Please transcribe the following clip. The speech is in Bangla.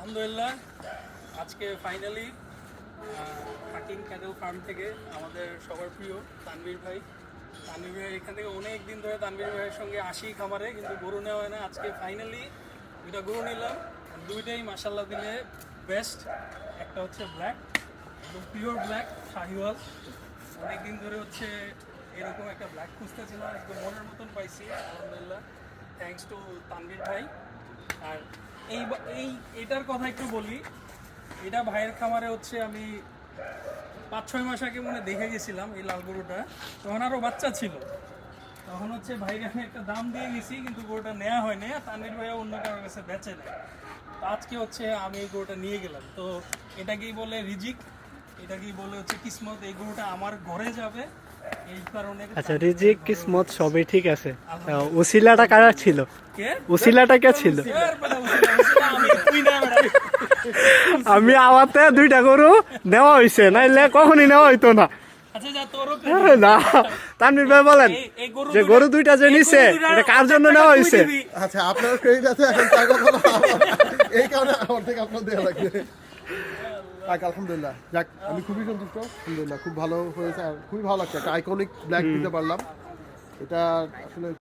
আলহামদুলিল্লাহ আজকে ফাইনালি হাকিম ক্যাটেল ফার্ম থেকে আমাদের সবার প্রিয় তানভীর ভাই এখান থেকে অনেক দিন ধরে তানভীর ভাইয়ের সঙ্গে আসি খামারে, কিন্তু গরু নেওয়া হয় না। আজকে ফাইনালি দুইটা গরু নিলাম, দুইটাই মাশাল্লাহ দিলে বেস্ট। একটা হচ্ছে ব্ল্যাক, একদম পিওর ব্ল্যাক শাহিওয়াল। অনেকদিন ধরে হচ্ছে এরকম একটা ব্ল্যাক খুঁজতেছিলাম, একদম মনের মতন পাইছি আলহামদুলিল্লাহ, থ্যাঙ্কস টু তানভীর ভাই। আর এটার কথা একটু বলি, এটা ভাইয়ের খামারে হচ্ছে আমি 5-6 মাস আগে মনে দেখে গেছিলাম এই লাল গরুটা, তখন আরও বাচ্চা ছিল। তখন হচ্ছে ভাইকে আমি একটা দাম দিয়ে গেছি, কিন্তু গরুটা নেওয়া হয়নি, তানভীর ভাইয়া অন্য কারোর কাছে বেচে নেয়। তো আজকে হচ্ছে আমি এই গরুটা নিয়ে গেলাম। তো এটাকেই বলে রিজিক, এটাকেই বলে হচ্ছে কিসমত। এই গরুটা আমার ঘরে যাবে এই কারণে। আচ্ছা, রিজিক কিসমত সবই ঠিক আছে, উসিলাটা কারা ছিল? উসিলাটা কে ছিল? আমি আমাতে দুইটা গরু নেওয়া হয়েছে, নাইলে কখনই নেওয়া হইতো না। না, তানভীর ভাই বলেন যে গরু দুইটা যে নিছে এটা কার জন্য নেওয়া হয়েছে? আচ্ছা, আপনার ক্রেডিট আছে এখন, তার কথা এই কারণে আমার থেকে আপনার দেওয়া লাগবে। আলহামদুলিল্লাহ, যাক আমি খুবই সন্তুষ্ট। আলহামদুলিল্লাহ, খুব ভালো হয়েছে আর খুবই ভালো লাগছে। একটা আইকনিক ব্ল্যাক দিতে পারলাম, এটা আসলে